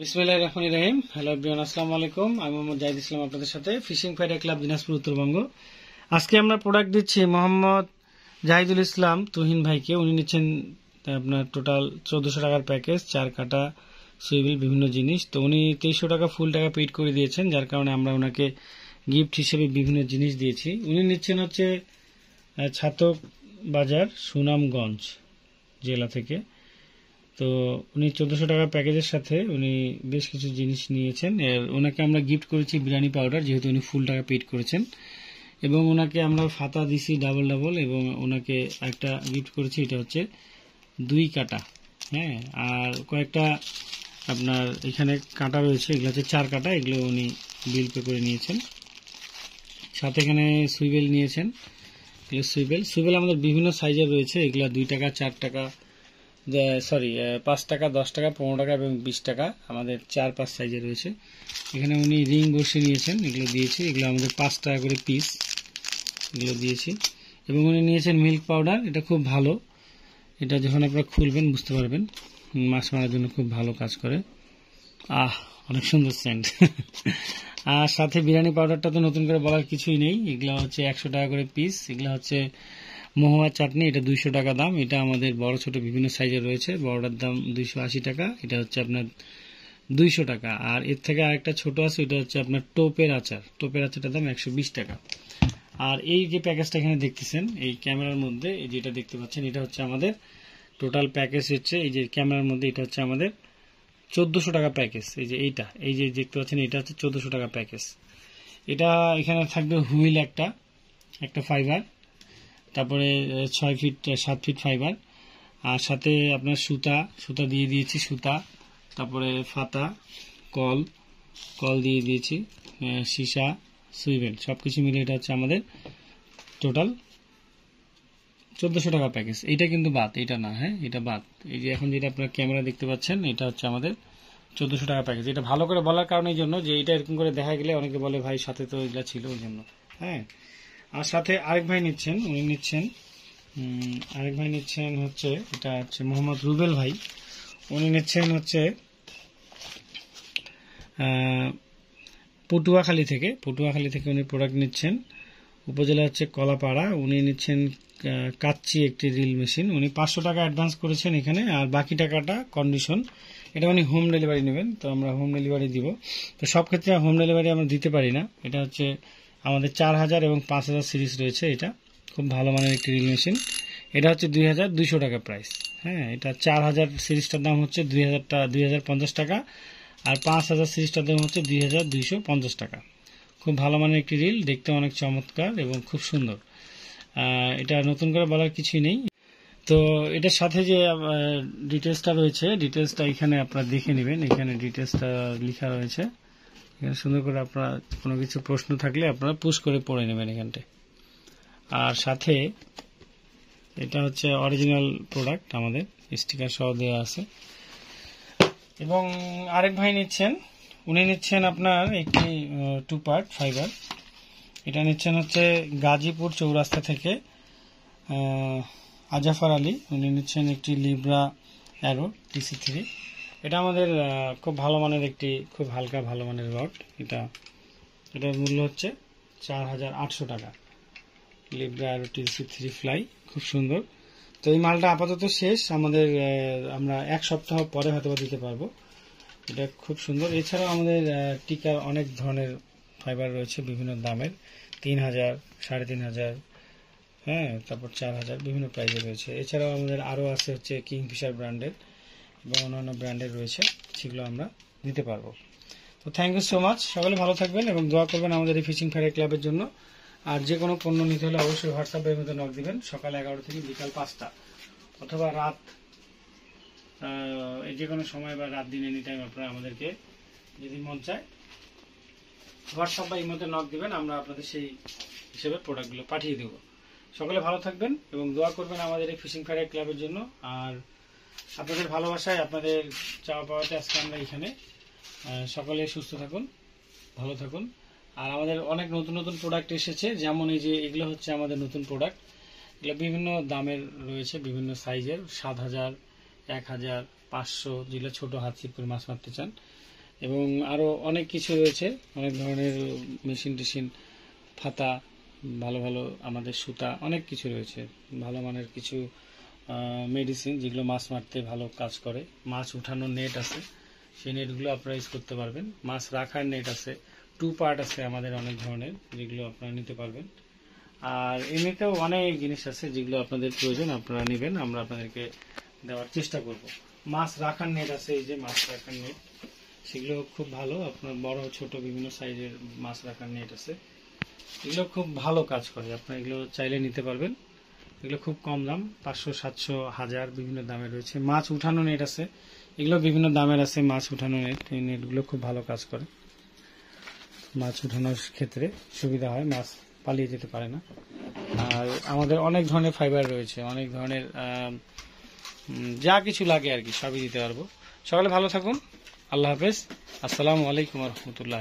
বিসমিল্লাহির রহমানির রহিম। Hello everyone, আসসালামু আলাইকুম। আমি মোহাম্মদ জাহিদ ইসলাম আপনাদের সাথে, fishing fighter club Dinajpur Uttarbanga. আজকে আমরা প্রোডাক্ট দিচ্ছি মোহাম্মদ জাহিদুল ইসলাম তুহিন ভাইকে। উনি নিচ্ছেন আপনার টোটাল 1400 টাকার প্যাকেজ, 4 কাটা সুইভিল বিভিন্ন জিনিস। তো উনি 2300 টাকা ফুল টাকা পেইড করে দিয়েছেন, যার কারণে আমরা ওনাকে গিফট হিসেবে বিভিন্ন জিনিস দিয়েছি। উনি নিচ্ছেন হচ্ছে ছাতক বাজার, সুনামগঞ্জ জেলা থেকে। তো উনি 1400 টাকার প্যাকেজের সাথে উনি বেশ কিছু জিনিস নিয়েছেন। ওনাকে আমরা গিফট করেছি বিরিয়ানি পাউডার, যেহেতু উনি ফুল টাকা পেড করেছেন, এবং ওনাকে আমরা ফাতা দিছি ডাবল ডাবল, এবং ওনাকে একটা গিফট করেছি, এটা হচ্ছে 2 কাটা। হ্যাঁ, আর কয়েকটা আপনার এখানে কাটা রয়েছে, এগুলো হচ্ছে 4 কাটা, এগুলো উনি বিল পে করে নিয়েছেন। সাথে এখানে সুইবেল নিয়েছেন। এগুলো সুইবেল আমাদের বিভিন্ন সাইজের রয়েছে। এগুলো 2 টাকা, 4 টাকা, 5 টাকা, 10 টাকা, 15 টাকা এবং 20 টাকা, আমাদের 4-5 সাইজের রয়েছে। এখানে উনি রিং বসে নিয়েছেন, এগুলো দিয়েছি। এগুলো আমাদের 5 টাকা করে পিস, এগুলো দিয়েছি। এবং উনি নিয়েছেন মিল্ক পাউডার, এটা খুব ভালো। এটা যখন আপনারা খুলবেন বুঝতে পারবেন, মাছ মারার জন্য খুব ভালো কাজ করে। অনেক সুন্দর সেন্ট। আর সাথে বিরিয়ানি পাউডারটা তো নতুন করে বলার কিছুই নেই। এগুলো হচ্ছে 100 টাকা করে পিস। এগুলো হচ্ছে মহুয়া চাটনি, এটা 200 টাকা দাম। এটা আমাদের বড় ছোট বিভিন্ন সাইজের রয়েছে। বড়টার দাম 280 টাকা, এটা হচ্ছে আপনার 200 টাকা। আর এর থেকে আরেকটা ছোট আছে, এটা হচ্ছে আপনার টোপের আচারটার দাম 120 টাকা। আর এই যে প্যাকেজটা এখানে দেখতেছেন এই ক্যামেরার মধ্যে, এই যেটা দেখতে পাচ্ছেন, এটা হচ্ছে আমাদের টোটাল প্যাকেজ হচ্ছে, এই যে ক্যামেরার মধ্যে, এটা হচ্ছে আমাদের 1400 টাকা প্যাকেজ। এই যে দেখতে পাচ্ছেন, এটা হচ্ছে 1400 টাকা প্যাকেজ। এটা এখানে থাকবে হুইল একটা ফাইবার, তারপরে 6 ফিট 7 ফিট ফাইবার, আর সাথে আপনার সুতা দিয়ে দিয়েছি, তারপরে ফাতা, কল দিয়ে দিয়েছি, সীসা, সুইভেল, সবকিছু মিলে এটা হচ্ছে আমাদের টোটাল 1400 টাকা প্যাকেজ। এটা কিন্তু বাদ, এটা না, হ্যাঁ এটা বাদ। এই যে এখন যেটা আপনার ক্যামেরা দেখতে পাচ্ছেন, এটা হচ্ছে আমাদের 1400 টাকা প্যাকেজ। এটা ভালো করে বলার কারণের জন্য যে এটা এরকম করে দেখা গেলে অনেকে বলে ভাই সাথে তো এগুলা ছিল, ওই জন্য। হ্যাঁ, আর সাথে আরেক ভাই নিচ্ছেন হচ্ছে, এটা হচ্ছে মোহাম্মদ রুবেল ভাই। উনি নিচ্ছেন হচ্ছে পটুয়াখালী থেকে উনি প্রোডাক্ট নিচ্ছেন। উপজেলা হচ্ছে কলাপাড়া। উনি নিচ্ছেন কাচ্চি একটি রিল মেশিন। উনি 500 টাকা অ্যাডভান্স করেছেন এখানে, আর বাকি টাকাটা কন্ডিশন। এটা উনি হোম ডেলিভারি নেবেন, তো আমরা হোম ডেলিভারি দিব। তো সব ক্ষেত্রে হোম ডেলিভারি আমরা দিতে পারি না। এটা হচ্ছে আমাদের 4000 এবং 5000 সিরিজ রয়েছে। এটা খুব ভালো মানের একটি রিল মেশিন। এটা হচ্ছে 2200 টাকা প্রাইস। হ্যাঁ, এটা 4000 সিরিজটার দাম হচ্ছে 2050 টাকা, আর 5000 সিরিজটার দাম হচ্ছে 2250 টাকা। খুব ভালো মানের একটি রিল, দেখতে অনেক চমৎকার এবং খুব সুন্দর। এটা নতুন করে বলার কিছুই নেই। তো এটার সাথে যে ডিটেলসটা রয়েছে, ডিটেলসটা এখানে আপনারা দেখে নেবেন। এখানে ডিটেলসটা লেখা রয়েছে, এখানে সুন্দর করে আপনারা কোনো কিছু প্রশ্ন থাকলে আপনারা পুশ করে পড়ে নেবেন এখানটায়। আর সাথে এটা হচ্ছে অরিজিনাল প্রোডাক্ট, আমাদের স্টিকার সহ দেওয়া আছে। এবং আরেক ভাই উনি নিচ্ছেন আপনার একটি 2 পার্ট ফাইবার। এটা নিচ্ছেন হচ্ছে গাজীপুর চৌরাস্তা থেকে আজাফর আলী। উনি নিচ্ছেন একটি লিব্রা অ্যারো TC3। এটা আমাদের খুব ভালো মানের একটি, খুব হালকা ভালো মানের রড। এটার মূল্য হচ্ছে 4800 টাকা। লিব্রা অ্যারো TC3 ফ্লাই, খুব সুন্দর। তো এই মালটা আপাতত শেষ আমাদের, আমরা 1 সপ্তাহ পরে হয়তো দিতে পারবো। এটা খুব সুন্দর। এছাড়াও আমাদের টিকার অনেক ধরনের ফাইবার রয়েছে বিভিন্ন দামের, 3000, 3500, হ্যাঁ, তারপর 4000, বিভিন্ন প্রাইজে রয়েছে। এছাড়াও আমাদের আরও আছে হচ্ছে কিংফিশার ব্র্যান্ডের এবং অন্যান্য ব্র্যান্ডের রয়েছে, সেগুলো আমরা দিতে পারবো। তো থ্যাংক ইউ সো মাচ, সকলে ভালো থাকবেন এবং দোয়া করবেন আমাদের এই ফিশিং ফাইটার ক্লাবের জন্য। আর যে কোনো পণ্য নিতে হলে অবশ্যই হোয়াটসঅ্যাপের মধ্যে নক দিবেন, সকাল 11 থেকে বিকাল 5টা, অথবা রাত যে কোনো সময় বা রাত দিন এনি টাইম আপনারা আমাদেরকে যদি মন চায় হোয়াটসঅ্যাপ বা ইমোতে নক দিবেন, আমরা আপনাদের সেই হিসেবে প্রোডাক্টগুলো পাঠিয়ে দেব। সকলে ভালো থাকবেন এবং দোয়া করবেন আমাদের এই ফিশিং ফাইটার ক্লাবের জন্য। আর আপনাদের ভালোবাসায়, আপনাদের চাওয়া পাওয়াতে আজকে আমরা এখানে। সকলে সুস্থ থাকুন, ভালো থাকুন। আর আমাদের অনেক নতুন নতুন প্রোডাক্ট এসেছে, যেমন এই যে এগুলো হচ্ছে আমাদের নতুন প্রোডাক্ট। এগুলো বিভিন্ন দামের রয়েছে, বিভিন্ন সাইজের, 7000, 1000, 500, যেগুলো ছোট হাত ছিপ করে মাছ মারতে চান। এবং আরো অনেক কিছু রয়েছে, অনেক ধরনের মেশিন টেশিন, ফাতা, ভালো ভালো আমাদের সুতা, অনেক কিছু রয়েছে। ভালো মানের কিছু মেডিসিন যেগুলো মাছ মারতে ভালো কাজ করে। মাছ উঠানোর নেট আছে, সেই নেটগুলো আপনারা ইউজ করতে পারবেন। মাছ রাখার নেট আছে, 2 পার্ট আছে আমাদের অনেক ধরনের, যেগুলো আপনারা নিতে পারবেন। আর এমনিতেও অনেক জিনিস আছে যেগুলো আপনাদের প্রয়োজন, আপনারা নেবেন, আমরা আপনাদেরকে দেওয়ার চেষ্টা করব। মাছ রাখার নেট আছে, এই যে মাছ রাখার নেট, সেগুলো খুব ভালো। আপনার বড় ছোট বিভিন্ন সাইজের মাছ রাখার নেট আছে, এগুলো খুব ভালো কাজ করে। আপনারা এগুলো চাইলে নিতে পারবেন। এগুলো খুব কম দাম, 500, 700, 1000 বিভিন্ন দামের রয়েছে। মাছ উঠানো নেট আছে, এগুলো বিভিন্ন দামের আছে। মাছ উঠানো নেট, এই নেটগুলো খুব ভালো কাজ করে। মাছ উঠানোর ক্ষেত্রে সুবিধা হয়, মাছ পালিয়ে যেতে পারে না। আর আমাদের অনেক ধরনের ফাইবার রয়েছে, অনেক ধরনের যা কিছু লাগে আর কি সবই দিতে পারবো। সকালে ভালো থাকুন, আল্লাহ হাফেজ, আসসালামু আলাইকুম রহমতুল্লাহ।